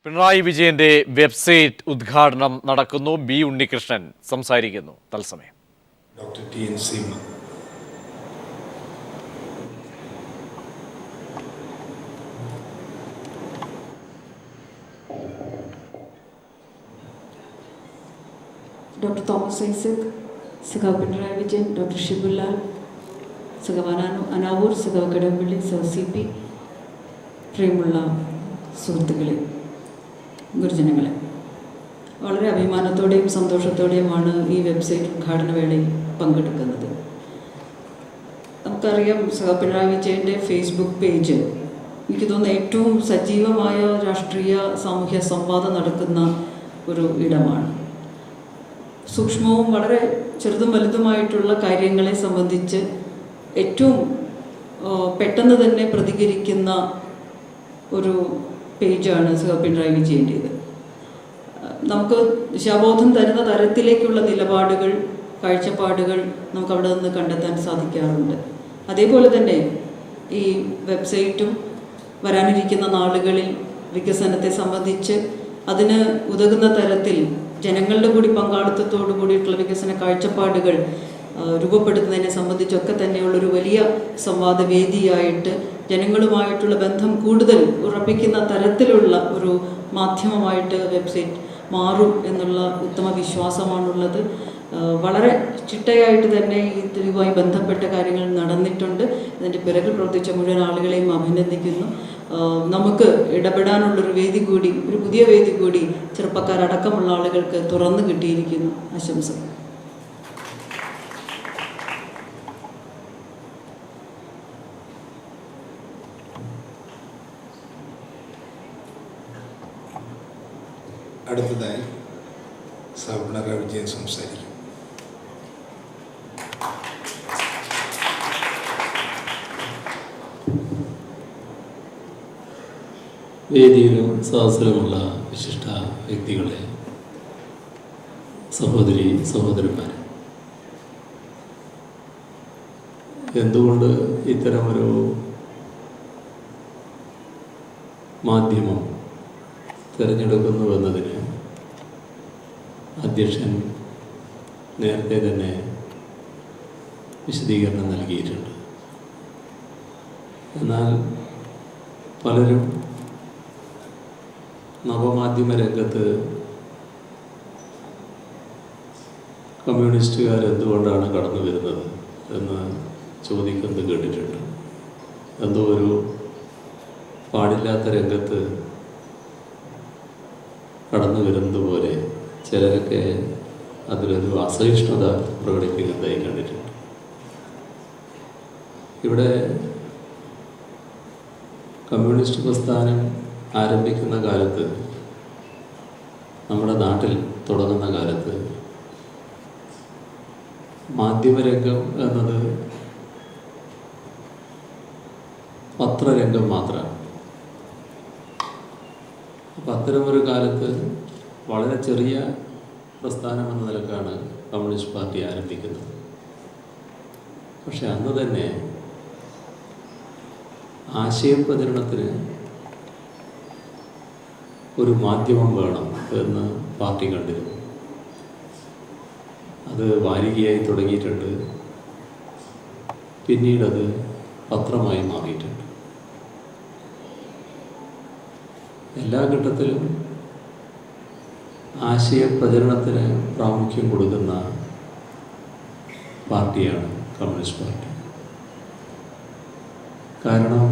പിണറായി വിജയന്റെ വെബ്സൈറ്റ് ഉദ്ഘാടനം നടക്കുന്നു. ബി ഉണ്ണികൃഷ്ണൻ സംസാരിക്കുന്നു. തത്സമയം doctor TN. Seema. Doctor Thomas Isaac, സഖാവ് പിണറായി വിജയൻ, ഡോക്ടർ ഷിബുലാൽ, സഖാവ് അനാവൂർ, സഖാവ് കടമ്പള്ളി, സഖാവ് സി പി, പ്രിയമുള്ള സുഹൃത്തുക്കളെ, ഗുരുജനങ്ങളെ, വളരെ അഭിമാനത്തോടെയും സന്തോഷത്തോടെയുമാണ് ഈ വെബ്സൈറ്റ് ഉദ്ഘാടന വേളയിൽ പങ്കെടുക്കുന്നത്. നമുക്കറിയാം, സഖാവ് പിണറായി വിജയൻ്റെ ഫേസ്ബുക്ക് പേജ് എനിക്ക് തോന്നുന്നു ഏറ്റവും സജീവമായ രാഷ്ട്രീയ സാമൂഹ്യ സംവാദം നടക്കുന്ന ഒരു ഇടമാണ്. സൂക്ഷ്മവും വളരെ ചെറുതും വലുതുമായിട്ടുള്ള കാര്യങ്ങളെ സംബന്ധിച്ച് ഏറ്റവും പെട്ടെന്ന് തന്നെ പ്രതികരിക്കുന്ന ഒരു പേജാണ് സഖാവ് പിണറായി വിജയൻ്റേത്. നമുക്ക് ദിശാബോധം തരുന്ന തരത്തിലേക്കുള്ള നിലപാടുകൾ, കാഴ്ചപ്പാടുകൾ നമുക്ക് അവിടെ നിന്ന് കണ്ടെത്താൻ സാധിക്കാറുണ്ട്. അതേപോലെ തന്നെ ഈ വെബ്സൈറ്റും വരാനിരിക്കുന്ന നാളുകളിൽ വികസനത്തെ സംബന്ധിച്ച് അതിന് ഉതകുന്ന തരത്തിൽ ജനങ്ങളുടെ കൂടി പങ്കാളിത്തത്തോടു കൂടിയിട്ടുള്ള വികസന കാഴ്ചപ്പാടുകൾ രൂപപ്പെടുത്തുന്നതിനെ സംബന്ധിച്ചൊക്കെ തന്നെയുള്ളൊരു വലിയ സംവാദവേദിയായിട്ട് ജനങ്ങളുമായിട്ടുള്ള ബന്ധം കൂടുതൽ ഉറപ്പിക്കുന്ന തരത്തിലുള്ള ഒരു മാധ്യമമായിട്ട് വെബ്സൈറ്റ് മാറും എന്നുള്ള ഉത്തമ വിശ്വാസമാണുള്ളത്. വളരെ ചിട്ടയായിട്ട് തന്നെ ഇതുമായി ബന്ധപ്പെട്ട കാര്യങ്ങൾ നടന്നിട്ടുണ്ട്. ഇതിൻ്റെ പിറകിൽ പ്രവർത്തിച്ച മുഴുവൻ ആളുകളെയും അഭിനന്ദിക്കുന്നു. നമുക്ക് ഇടപെടാനുള്ളൊരു വേദി കൂടി, ഒരു പുതിയ വേദി കൂടി ചെറുപ്പക്കാരടക്കമുള്ള ആളുകൾക്ക് തുറന്നു കിട്ടിയിരിക്കുന്നു. ആശംസകൾ. അടുത്തതായി പിണറായി വിജയൻ സംസാരിക്കും. വേദിയിലും സദസ്സിലുമുള്ള വിശിഷ്ട വ്യക്തികളെ, സഹോദരി സഹോദരന്മാരെ, എന്തുകൊണ്ട് ഇത്തരമൊരു മാധ്യമം തിരഞ്ഞെടുക്കുന്നുവെന്നതിന് അധ്യക്ഷൻ നേരത്തെ തന്നെ വിശദീകരണം നൽകിയിട്ടുണ്ട്. എന്നാൽ പലരും നവമാധ്യമ രംഗത്ത് കമ്മ്യൂണിസ്റ്റുകാർ എന്തുകൊണ്ടാണ് കടന്നു വരുന്നത് എന്ന് ചോദിക്കുന്നത് കേട്ടിട്ടുണ്ട്. എന്തോ ഒരു പാടില്ലാത്ത രംഗത്ത് കടന്നു വരുന്നത് പോലെ ചിലരൊക്കെ അതിലൊരു അസഹിഷ്ണുത പ്രകടിപ്പിക്കുന്നതായി കണ്ടിട്ടുണ്ട്. ഇവിടെ കമ്മ്യൂണിസ്റ്റ് പ്രസ്ഥാനം ആരംഭിക്കുന്ന കാലത്ത്, നമ്മുടെ നാട്ടിൽ തുടങ്ങുന്ന കാലത്ത്, മാധ്യമരംഗം എന്നത് പത്രരംഗം മാത്രമാണ്. അപ്പം അത്തരമൊരു കാലത്ത് വളരെ ചെറിയ പ്രസ്ഥാനം എന്ന നിലക്കാണ് കമ്മ്യൂണിസ്റ്റ് പാർട്ടി ആരംഭിക്കുന്നത്. പക്ഷെ അന്ന് തന്നെ ആശയപ്രചരണത്തിന് ഒരു മാധ്യമം വേണം എന്ന് പാർട്ടി കണ്ടിരുന്നു. അത് വാരികയായി തുടങ്ങിയിട്ടുണ്ട്, പിന്നീടത് പത്രമായി മാറിയിട്ടുണ്ട്. എല്ലാ ഘട്ടത്തിലും ആശയപ്രചരണത്തിന് പ്രാമുഖ്യം കൊടുക്കുന്ന പാർട്ടിയാണ് കമ്മ്യൂണിസ്റ്റ് പാർട്ടി. കാരണം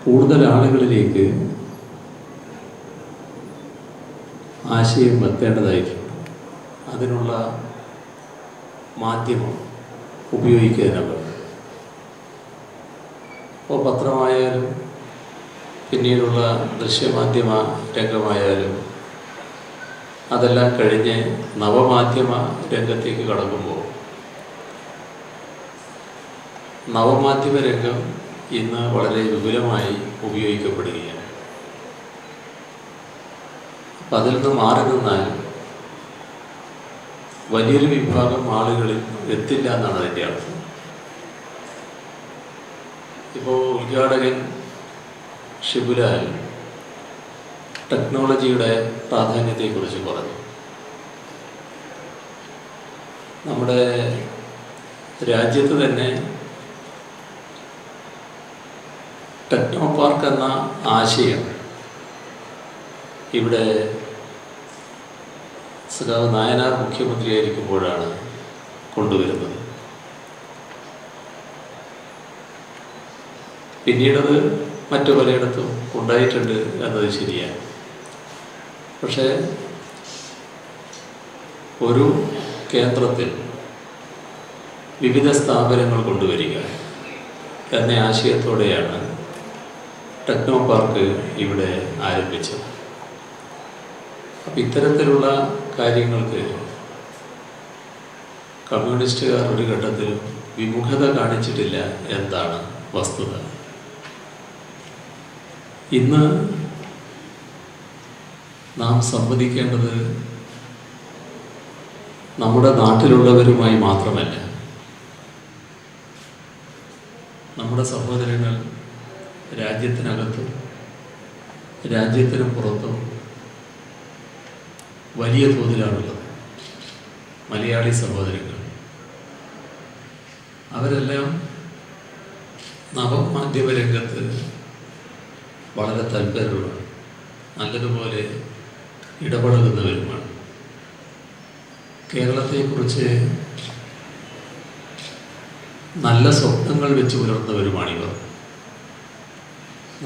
കൂടുതൽ ആളുകളിലേക്ക് ആശയം എത്തേണ്ടതായിട്ടുണ്ട്. അതിനുള്ള മാധ്യമം ഉപയോഗിക്കാനാണ്. അപ്പോൾ പത്രമായാലും പിന്നീടുള്ള ദൃശ്യമാധ്യമ രംഗമായാലും അതെല്ലാം കഴിഞ്ഞ് നവമാധ്യമ രംഗത്തേക്ക് കടക്കുമ്പോൾ നവമാധ്യമ രംഗം ഇന്ന് വളരെ വിപുലമായി ഉപയോഗിക്കപ്പെടുകയാണ്. അപ്പം അതിൽ നിന്ന് മാറി നിന്നാൽ വലിയൊരു വിഭാഗം ആളുകളിൽ എത്തില്ല എന്നാണ് അതിൻ്റെ അർത്ഥം. ഇപ്പോൾ ഉദ്ഘാടകൻ ഷിബുലാൽ ടെക്നോളജിയുടെ പ്രാധാന്യത്തെക്കുറിച്ച് പറഞ്ഞു. നമ്മുടെ രാജ്യത്ത് തന്നെ ടെക്നോ പാർക്ക് എന്ന ആശയം ഇവിടെ സഖാവ് നായനാർ മുഖ്യമന്ത്രിയായിരിക്കുമ്പോഴാണ് കൊണ്ടുവരുന്നത്. പിന്നീടത് മറ്റു പലയിടത്തും ഉണ്ടായിട്ടുണ്ട് എന്നത് ശരിയാണ്. പക്ഷേ ഒരു കേന്ദ്രത്തിൽ വിവിധ സ്ഥാപനങ്ങൾ കൊണ്ടുവരിക എന്ന ആശയത്തോടെയാണ് ടെക്നോ പാർക്ക് ഇവിടെ ആരംഭിച്ചത്. അപ്പം ഇത്തരത്തിലുള്ള കാര്യങ്ങൾക്ക് കമ്മ്യൂണിസ്റ്റുകാർ ഒരു ഘട്ടത്തിൽ വിമുഖത കാണിച്ചിട്ടില്ല എന്നതാണ് വസ്തുത. ഇന്ന് നാം സംവദിക്കേണ്ടത് നമ്മുടെ നാട്ടിലുള്ളവരുമായി മാത്രമല്ല, നമ്മുടെ സഹോദരങ്ങൾ രാജ്യത്തിനകത്തും രാജ്യത്തിനും പുറത്തും വലിയ തോതിലാണുള്ളത്. മലയാളി സഹോദരങ്ങൾ അവരെല്ലാം നവമാധ്യമ രംഗത്ത് വളരെ തൽപരരുമാണ്, നല്ലതുപോലെ ഇടപഴകുന്നവരുമാണ്. കേരളത്തെക്കുറിച്ച് നല്ല സ്വപ്നങ്ങൾ വെച്ച് പുലർന്നവരുമാണിവർ.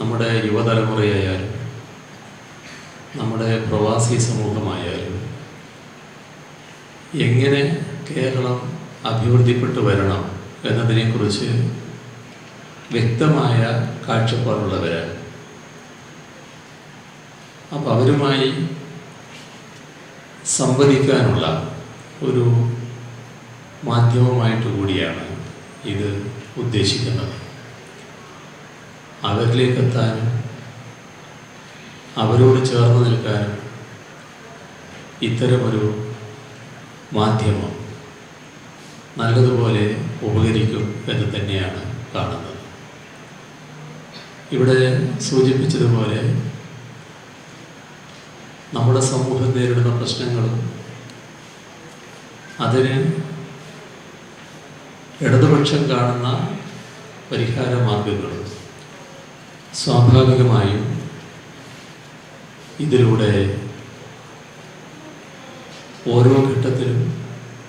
നമ്മുടെ യുവതലമുറയായാലും നമ്മുടെ പ്രവാസി സമൂഹമായാലും എങ്ങനെ കേരളം അഭിവൃദ്ധിപ്പെട്ടു വരണം എന്നതിനെക്കുറിച്ച് വ്യക്തമായ കാഴ്ചപ്പാടുള്ളവരാണ്. അപ്പം അവരുമായി സംവദിക്കാനുള്ള ഒരു മാധ്യമമായിട്ട് കൂടിയാണ് ഇത് ഉദ്ദേശിക്കുന്നത്. അവരിലേക്കെത്താനും അവരോട് ചേർന്ന് നിൽക്കാനും ഇത്തരമൊരു മാധ്യമം നല്ലതുപോലെ ഉപകരിക്കും എന്ന് തന്നെയാണ് കാണുന്നത്. ഇവിടെ സൂചിപ്പിച്ചതുപോലെ നമ്മുടെ സമൂഹം നേരിടുന്ന പ്രശ്നങ്ങളും അതിന് ഇടതുപക്ഷം കാണുന്ന പരിഹാര മാർഗങ്ങളും സ്വാഭാവികമായും ഇതിലൂടെ ഓരോ ഘട്ടത്തിലും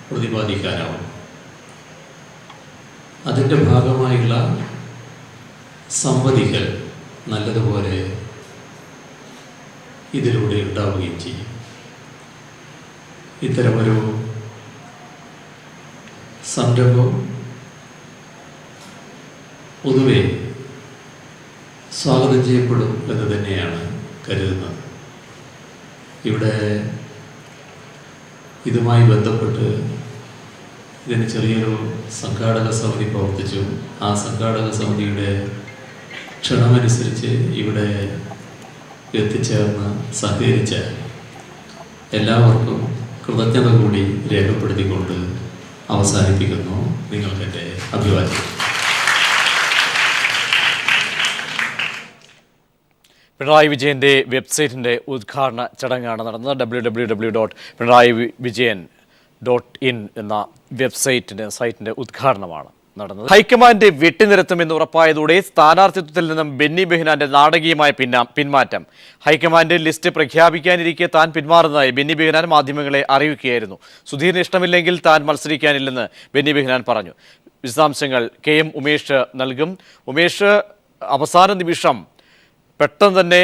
പ്രതിപാദിക്കാനാവും. അതിൻ്റെ ഭാഗമായുള്ള സംവദിക്കൽ നല്ലതുപോലെ ഇതിലൂടെ ഉണ്ടാവുകയും ചെയ്യും. ഇത്തരമൊരു സംരംഭം പൊതുവെ സ്വാഗതം ചെയ്യപ്പെടും എന്ന് തന്നെയാണ് കരുതുന്നത്. ഇവിടെ ഇതുമായി ബന്ധപ്പെട്ട് ഇതിന് ചെറിയൊരു സംഘാടക സമിതി പ്രവർത്തിച്ചു. ആ സംഘാടക സമിതിയുടെ ക്ഷണമനുസരിച്ച് ഇവിടെ എത്തിച്ചേർന്ന് സഹകരിച്ച എല്ലാവർക്കും കൃതജ്ഞത കൂടി രേഖപ്പെടുത്തിക്കൊണ്ട് അവസാനിപ്പിക്കുന്നു. നിങ്ങൾക്കെൻ്റെ അഭിവാദ്യം. പിണറായി വിജയൻ്റെ വെബ്സൈറ്റിൻ്റെ ഉദ്ഘാടന ചടങ്ങാണ് നടന്നത്. www.pinarayivijayan.in എന്ന സൈറ്റിൻ്റെ ഉദ്ഘാടനമാണ് നടന്നത്. ഹൈക്കമാൻഡ് വെട്ടിനിരത്തുമെന്ന് ഉറപ്പായതോടെ സ്ഥാനാർത്ഥിത്വത്തിൽ നിന്നും ബെന്നി ബെഹനാന്റെ നാടകീയമായ പിന്മാറ്റം. ഹൈക്കമാൻഡ് ലിസ്റ്റ് പ്രഖ്യാപിക്കാനിരിക്കെ താൻ പിന്മാറുന്നതായി ബെന്നി ബെഹനാൻ മാധ്യമങ്ങളെ അറിയിക്കുകയായിരുന്നു. സുധീറിന് ഇഷ്ടമില്ലെങ്കിൽ താൻ മത്സരിക്കാനില്ലെന്ന് ബെന്നി ബെഹനാൻ പറഞ്ഞു. വിശദാംശങ്ങൾ KM ഉമേഷ് നൽകും. ഉമേഷ്, അവസാന നിമിഷം പെട്ടെന്ന് തന്നെ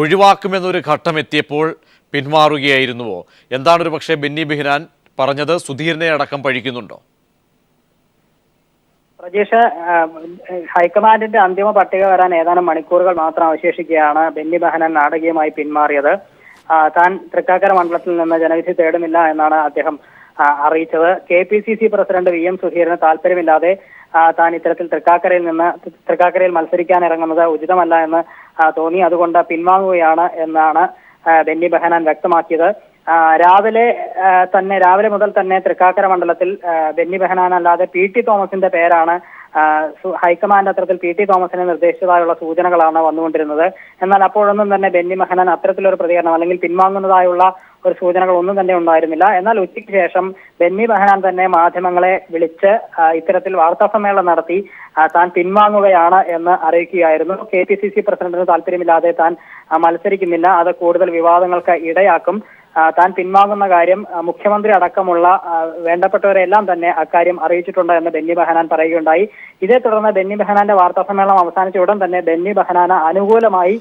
ഒഴിവാക്കുമെന്നൊരു ഘട്ടം എത്തിയപ്പോൾ പിന്മാറുകയായിരുന്നുവോ? എന്താണ് ഒരു പക്ഷേ ബെന്നി ബെഹനാൻ പറഞ്ഞത്? സുധീറിനെ അടക്കം പഴിക്കുന്നുണ്ടോ? പ്രജീഷ്, ഹൈക്കമാൻഡിന്റെ അന്തിമ പട്ടിക വരാൻ ഏതാനും മണിക്കൂറുകൾ മാത്രം അവശേഷിക്കുകയാണ് ബെന്നി ബെഹനാൻ നാടകീയമായി പിന്മാറിയത്. താൻ തൃക്കാക്കര മണ്ഡലത്തിൽ നിന്ന് ജനവിധി തേടുന്നില്ല എന്നാണ് അദ്ദേഹം അറിയിച്ചത്. KPCC പ്രസിഡന്റ് VM സുധീറിന് താല്പര്യമില്ലാതെ താൻ ഇത്തരത്തിൽ തൃക്കാക്കരയിൽ മത്സരിക്കാൻ ഇറങ്ങുന്നത് ഉചിതമല്ല എന്ന് തോന്നി, അതുകൊണ്ട് പിൻവാങ്ങുകയാണ് എന്നാണ് ബെന്നി ബെഹനാൻ വ്യക്തമാക്കിയത്. രാവിലെ മുതൽ തന്നെ തൃക്കാക്കര മണ്ഡലത്തിൽ ബെന്നി ബെഹനാൻ അല്ലാതെ PT തോമസിന്റെ പേരാണ് ഹൈക്കമാൻഡ് അത്തരത്തിൽ പി ടി തോമസിനെ നിർദ്ദേശിച്ചതായുള്ള സൂചനകളാണ് വന്നുകൊണ്ടിരുന്നത്. എന്നാൽ അപ്പോഴൊന്നും തന്നെ ബെന്നി ബെഹനാൻ അത്തരത്തിലൊരു പ്രതികരണം അല്ലെങ്കിൽ പിൻവാങ്ങുന്നതായുള്ള ഒരു സൂചനകൾ ഒന്നും തന്നെ ഉണ്ടായിരുന്നില്ല. എന്നാൽ ഉച്ചയ്ക്ക് ശേഷം ബെന്നി ബെഹനാൻ തന്നെ മാധ്യമങ്ങളെ വിളിച്ച് ഇത്തരത്തിൽ വാർത്താ സമ്മേളനം നടത്തി താൻ പിൻവാങ്ങുകയാണ് എന്ന് അറിയിക്കുകയായിരുന്നു. KPCC പ്രസിഡന്റിന് താല്പര്യമില്ലാതെ താൻ മത്സരിക്കുന്നില്ല, അത് കൂടുതൽ വിവാദങ്ങൾക്ക് ഇടയാക്കും, താൻ പിൻവാങ്ങുന്ന കാര്യം മുഖ്യമന്ത്രി അടക്കമുള്ള വേണ്ടപ്പെട്ടവരെല്ലാം തന്നെ അക്കാര്യം അറിയിച്ചിട്ടുണ്ട് എന്ന് ബെന്നി ബെഹനാൻ പറയുകയുണ്ടായി. ഇതേ തുടർന്ന് ബെന്നി ബെഹനാന്റെ വാർത്താ സമ്മേളനം അവസാനിച്ച ഉടൻ തന്നെ ബെന്നി ബെഹനാന് അനുകൂലമായി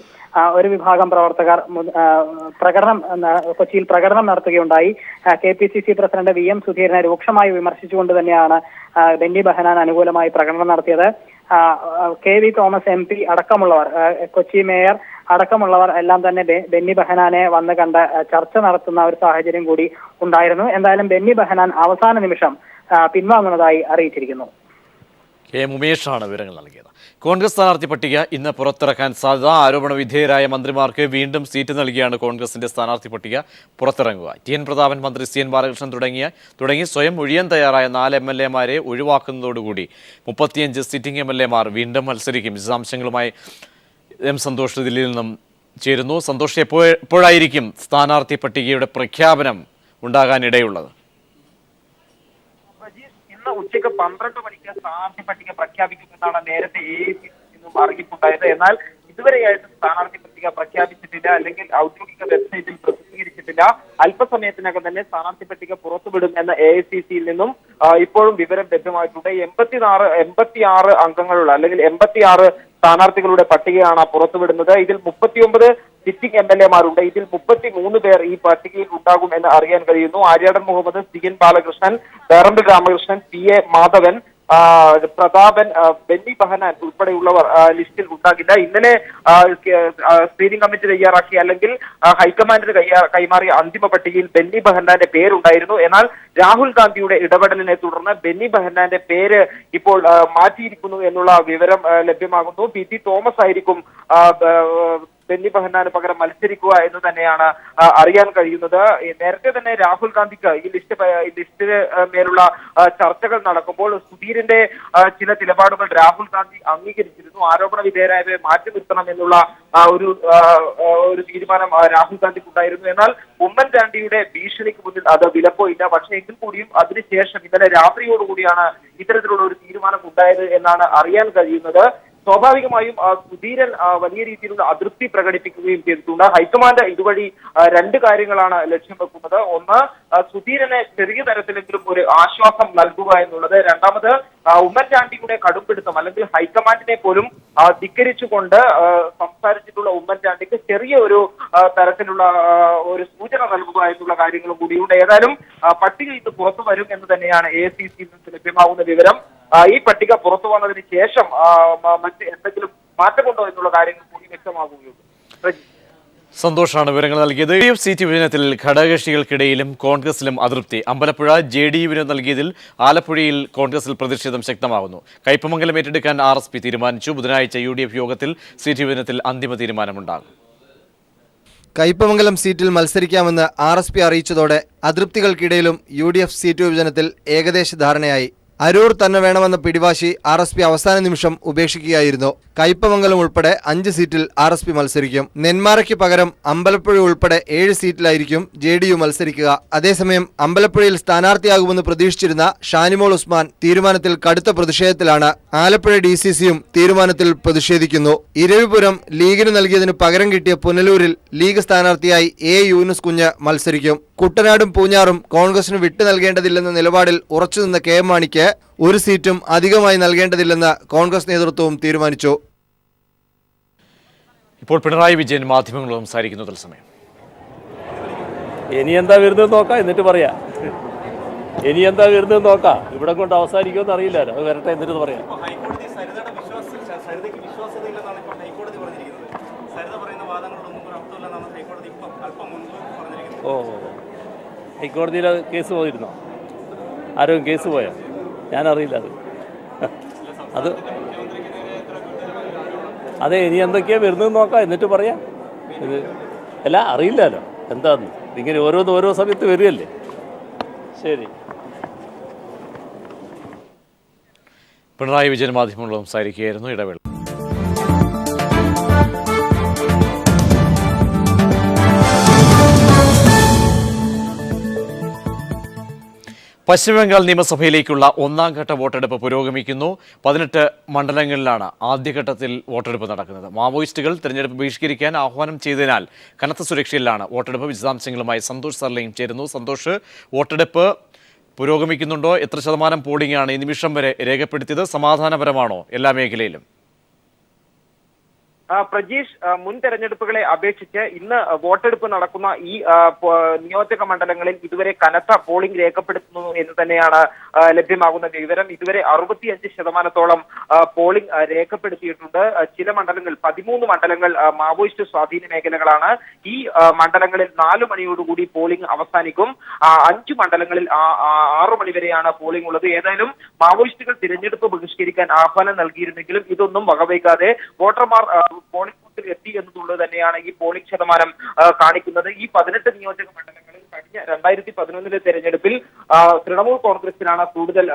ഒരു വിഭാഗം പ്രവർത്തകർ കൊച്ചിയിൽ പ്രകടനം നടത്തുകയുണ്ടായി. KPCC പ്രസിഡന്റ് VM സുധീരനെ രൂക്ഷമായി വിമർശിച്ചുകൊണ്ട് തന്നെയാണ് ബെന്നി ബെഹനാൻ അനുകൂലമായി പ്രകടനം നടത്തിയത്. KV തോമസ് MP അടക്കമുള്ളവർ, കൊച്ചി മേയർ അടക്കമുള്ളവർ എല്ലാം തന്നെ ബെന്നി ബെഹനാനെ വന്ന് കണ്ട് ചർച്ച നടത്തുന്ന ഒരു സാഹചര്യം കൂടി ഉണ്ടായിരുന്നു. എന്തായാലും ബെന്നി ബെഹനാൻ അവസാന നിമിഷം പിൻവാങ്ങുന്നതായി അറിയിച്ചിരിക്കുന്നു. ഉമേഷാണ് വിവരങ്ങൾ നൽകിയത്. കോൺഗ്രസ് സ്ഥാനാർത്ഥി പട്ടിക ഇന്ന് പുറത്തിറക്കാൻ സാധ്യത. ആരോപണ വിധേയരായ മന്ത്രിമാർക്ക് വീണ്ടും സീറ്റ് നൽകിയാണ് കോൺഗ്രസിന്റെ സ്ഥാനാർത്ഥി പട്ടിക പുറത്തിറങ്ങുക. TN പ്രതാപൻ, മന്ത്രി CN ബാലകൃഷ്ണൻ തുടങ്ങി സ്വയം ഒഴിയാൻ തയ്യാറായ 4 MLA-മാരെ ഒഴിവാക്കുന്നതോടുകൂടി 35 സിറ്റിംഗ് MLA-മാർ വീണ്ടും മത്സരിക്കും. വിശദാംശങ്ങളുമായി M സന്തോഷ് ദില്ലിയിൽ നിന്നും ചേരുന്നു. സന്തോഷ്, എപ്പോഴായിരിക്കും സ്ഥാനാർത്ഥി പട്ടികയുടെ പ്രഖ്യാപനം ഉണ്ടാകാനിടയുള്ളത്? ഇന്ന് ഉച്ചയ്ക്ക് 12 മണിക്ക് സ്ഥാനാർത്ഥി പട്ടിക പ്രഖ്യാപിക്കുമെന്നാണ് നേരത്തെ AICC നിന്നും അറിയിപ്പുണ്ടായത്. എന്നാൽ ഇതുവരെയായിട്ട് സ്ഥാനാർത്ഥി പട്ടിക പ്രഖ്യാപിച്ചിട്ടില്ല, അല്ലെങ്കിൽ ഔദ്യോഗിക വെബ്സൈറ്റിൽ പ്രസിദ്ധീകരിച്ചിട്ടില്ല. അല്പസമയത്തിനകം തന്നെ സ്ഥാനാർത്ഥി പട്ടിക പുറത്തുവിടും എന്ന AICC-യിൽ നിന്നും ഇപ്പോഴും വിവരം ലഭ്യമായിട്ടുണ്ട്. 86 അംഗങ്ങളുള്ള അല്ലെങ്കിൽ 86 സ്ഥാനാർത്ഥികളുടെ പട്ടികയാണ് പുറത്തുവിടുന്നത്. ഇതിൽ 39 സിറ്റിംഗ് MLA-മാരുണ്ട്. ഇതിൽ 33 പേർ ഈ പട്ടികയിൽ ഉണ്ടാകും എന്ന് അറിയാൻ കഴിയുന്നു. ആര്യാടൻ മുഹമ്മദ്, CN ബാലകൃഷ്ണൻ, വേറമ്പിൽ രാമകൃഷ്ണൻ, PA മാധവൻ, പ്രതാപൻ, ബെന്നി ബെഹനാൻ ഉൾപ്പെടെയുള്ളവർ ലിസ്റ്റിൽ ഉണ്ടാകില്ല. ഇന്നലെ സ്ക്രീനിംഗ് കമ്മിറ്റി തയ്യാറാക്കിയ അല്ലെങ്കിൽ ഹൈക്കമാൻഡിന് കൈമാറിയ അന്തിമ പട്ടികയിൽ ബെന്നി ബെഹനാന്റെ പേരുണ്ടായിരുന്നു. എന്നാൽ രാഹുൽ ഗാന്ധിയുടെ ഇടപെടലിനെ തുടർന്ന് ബെന്നി ബെഹനാന്റെ പേര് ഇപ്പോൾ മാറ്റിയിരിക്കുന്നു എന്നുള്ള വിവരം ലഭ്യമാകുന്നു. PT തോമസ് ആയിരിക്കും ബെന്നി ബെഹനാന് പകരം മത്സരിക്കുക എന്ന് തന്നെയാണ് അറിയാൻ കഴിയുന്നത്. നേരത്തെ തന്നെ രാഹുൽ ഗാന്ധിക്ക് ഈ ലിസ്റ്റിന് മേലുള്ള ചർച്ചകൾ നടക്കുമ്പോൾ സുധീരന്റെ ചില നിലപാടുകൾ രാഹുൽ ഗാന്ധി അംഗീകരിച്ചിരുന്നു. ആരോപണ വിധേയരായവരെ മാറ്റി നിർത്തണം എന്നുള്ള ഒരു തീരുമാനം രാഹുൽ ഗാന്ധിക്ക് ഉണ്ടായിരുന്നു. എന്നാൽ ഉമ്മൻചാണ്ടിയുടെ ഭീഷണിക്ക് മുന്നിൽ അത് വിലപ്പോയില്ല. പക്ഷേ എങ്കിൽ കൂടിയും അതിനുശേഷം ഇന്നലെ രാത്രിയോടുകൂടിയാണ് ഇത്തരത്തിലുള്ള ഒരു തീരുമാനം ഉണ്ടായത് എന്നാണ് അറിയാൻ കഴിയുന്നത്. സ്വാഭാവികമായും സുധീരൻ വലിയ രീതിയിലുള്ള അതൃപ്തി പ്രകടിപ്പിക്കുകയും ചെയ്തിട്ടുണ്ട്. ഹൈക്കമാൻഡ് ഇതുവഴി 2 കാര്യങ്ങളാണ് ലക്ഷ്യം വെക്കുന്നത്. ഒന്ന്, സുധീരന് ചെറിയ തരത്തിലെങ്കിലും ഒരു ആശ്വാസം നൽകുക എന്നുള്ളത്. രണ്ടാമത്, ഉമ്മൻചാണ്ടിയുടെ കടുംപിടുത്തം അല്ലെങ്കിൽ ഹൈക്കമാൻഡിനെ പോലും ധിക്കരിച്ചുകൊണ്ട് സംസാരിച്ചിട്ടുള്ള ഉമ്മൻചാണ്ടിക്ക് ചെറിയ ഒരു തരത്തിലുള്ള ഒരു സൂചന നൽകുക എന്നുള്ള കാര്യങ്ങളും കൂടിയുണ്ട്. ഏതായാലും പട്ടിക ഇത് പുറത്തു വരും എന്ന് തന്നെയാണ് AICC-യിൽ നിന്ന് ലഭ്യമാകുന്ന വിവരം. ഈ പട്ടിക പുറത്തു വന്നതിന് ശേഷം മറ്റ് എന്തെങ്കിലും മാറ്റമുണ്ടോ എന്നുള്ള കാര്യങ്ങൾ കൂടി വ്യക്തമാകുകയുള്ളൂ. സന്തോഷാണ് വിവരങ്ങൾ നൽകിയത്. UDF സീറ്റ് വിഭജനത്തിൽ ഘടകകക്ഷികൾക്കിടയിലും കോൺഗ്രസിലും അതൃപ്തി. അമ്പലപ്പുഴ JDU-വിന് നൽകിയതിൽ ആലപ്പുഴയിൽ കോൺഗ്രസിൽ പ്രതിഷേധം ശക്തമാകുന്നു. കയ്പമംഗലം ഏറ്റെടുക്കാൻ RSP തീരുമാനിച്ചു. ബുധനാഴ്ച UDF യോഗത്തിൽ സീറ്റ് വിഭജനത്തിൽ അന്തിമ തീരുമാനമുണ്ടാകും. കയ്പമംഗലം സീറ്റിൽ മത്സരിക്കാമെന്ന് RSP അറിയിച്ചതോടെ അതൃപ്തികൾക്കിടയിലും UDF സീറ്റ് വിഭജനത്തിൽ ഏകദേശ ധാരണയായി. അരൂർ തന്നെ വേണമെന്ന പിടിവാശി RSP അവസാന നിമിഷം ഉപേക്ഷിക്കുകയായിരുന്നു. കയ്പമംഗലം ഉൾപ്പെടെ 5 സീറ്റിൽ RSP മത്സരിക്കും. നെന്മാറയ്ക്ക് പകരം അമ്പലപ്പുഴ ഉൾപ്പെടെ 7 സീറ്റിലായിരിക്കും JDU മത്സരിക്കുക. അതേസമയം അമ്പലപ്പുഴയിൽ സ്ഥാനാർത്ഥിയാകുമെന്ന് പ്രതീക്ഷിച്ചിരുന്ന ഷാനിമോൾ ഉസ്മാൻ തീരുമാനത്തിൽ കടുത്ത പ്രതിഷേധത്തിലാണ്. ആലപ്പുഴ DCC-യും തീരുമാനത്തിൽ പ്രതിഷേധിക്കുന്നു. ഇരവിപുരം ലീഗിന് നൽകിയതിന് പകരം കിട്ടിയ പുനലൂരിൽ ലീഗ് സ്ഥാനാർത്ഥിയായി A. യൂനുസ് കുഞ്ഞ് മത്സരിക്കും. കുട്ടനാടും പൂഞ്ഞാറും കോൺഗ്രസിന് വിട്ടു നൽകേണ്ടതില്ലെന്ന നിലപാടിൽ ഉറച്ചുനിന്ന KM മാണിക്ക് 1 സീറ്റും അധികമായി നൽകേണ്ടതില്ലെന്ന് കോൺഗ്രസ് നേതൃത്വവും തീരുമാനിച്ചു. ഇപ്പോൾ പിണറായി വിജയൻ മാധ്യമങ്ങളോട് സംസാരിക്കുന്നു. തത്സമയം ഇനി എന്താ വരുന്നത് നോക്കാം, എന്നിട്ട് പറയാം. ഇനി എന്താ വരുന്നത് നോക്കാം. ഇവിടെ കൊണ്ട് അവസാനിക്കുമെന്ന് അറിയില്ലല്ലോ. അത് വരട്ടെ, എന്നിട്ട് പറയാം. ഓ, ഹൈക്കോടതിയിൽ കേസ് പോയിരുന്നോ? ആരും കേസ് പോയോ? ഞാനറിയില്ല. അത് അതെ, ഇനി എന്തൊക്കെയാണ് വരുന്നത് നോക്കാം, എന്നിട്ട് പറയാം. ഇത് അല്ല, അറിയില്ലല്ലോ എന്താന്ന്. ഇങ്ങനെ ഓരോ സമയത്ത് വരികയല്ലേ. ശരി. പിണറായി വിജയൻ മാധ്യമങ്ങളോട് സംസാരിക്കുകയായിരുന്നു. ഇടവേള. പശ്ചിമബംഗാൾ നിയമസഭയിലേക്കുള്ള ഒന്നാം ഘട്ട വോട്ടെടുപ്പ് പുരോഗമിക്കുന്നു. 18 മണ്ഡലങ്ങളിലാണ് ആദ്യഘട്ടത്തിൽ വോട്ടെടുപ്പ് നടക്കുന്നത്. മാവോയിസ്റ്റുകൾ തെരഞ്ഞെടുപ്പ് ബഹിഷ്കരിക്കാൻ ആഹ്വാനം ചെയ്തതിനാൽ കനത്ത സുരക്ഷയിലാണ് വോട്ടെടുപ്പ്. വിശദാംശങ്ങളുമായി സന്തോഷ് സർലയും ചേരുന്നു. സന്തോഷ്, വോട്ടെടുപ്പ് പുരോഗമിക്കുന്നുണ്ടോ? എത്ര ശതമാനം പോളിംഗ് ആണ് ഈ നിമിഷം വരെ രേഖപ്പെടുത്തിയത്? സമാധാനപരമാണോ എല്ലാ മേഖലയിലും? പ്രജീഷ്, മുൻ തെരഞ്ഞെടുപ്പുകളെ അപേക്ഷിച്ച് ഇന്ന് വോട്ടെടുപ്പ് നടക്കുന്ന ഈ നിയോജക മണ്ഡലങ്ങളിൽ ഇതുവരെ കനത്ത പോളിംഗ് രേഖപ്പെടുത്തുന്നു എന്ന് തന്നെയാണ് ലഭ്യമാകുന്ന വിവരം. ഇതുവരെ 65% പോളിംഗ് രേഖപ്പെടുത്തിയിട്ടുണ്ട്. ചില മണ്ഡലങ്ങൾ 13 മണ്ഡലങ്ങൾ മാവോയിസ്റ്റ് സ്വാധീന മേഖലകളാണ്. ഈ മണ്ഡലങ്ങളിൽ 4 മണിയോടുകൂടി പോളിംഗ് അവസാനിക്കും. 5 മണ്ഡലങ്ങളിൽ 6 മണി വരെയാണ് പോളിംഗ് ഉള്ളത്. ഏതായാലും മാവോയിസ്റ്റുകൾ തിരഞ്ഞെടുപ്പ് ബഹിഷ്കരിക്കാൻ ആഹ്വാനം നൽകിയിരുന്നെങ്കിലും ഇതൊന്നും വകവയ്ക്കാതെ വോട്ടർമാർ പോളിംഗ് ബൂത്തിൽ എത്തി എന്നുള്ളത് തന്നെയാണ് ഈ പോളിംഗ് ശതമാനം കാണിക്കുന്നത്. ഈ 18 നിയോജക മണ്ഡലങ്ങളിൽ കഴിഞ്ഞ 2011 തെരഞ്ഞെടുപ്പിൽ തൃണമൂൽ കോൺഗ്രസിനാണ് കൂടുതൽ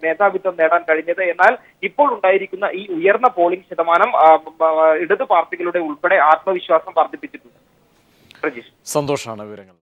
മേധാവിത്വം നേടാൻ കഴിഞ്ഞത്. എന്നാൽ ഇപ്പോൾ ഉണ്ടായിരിക്കുന്ന ഈ ഉയർന്ന പോളിംഗ് ശതമാനം ഇടതു പാർട്ടികളുടെ ഉൾപ്പെടെ ആത്മവിശ്വാസം വർദ്ധിപ്പിച്ചിട്ടുണ്ട്. സന്തോഷാണ് വിവരങ്ങൾ.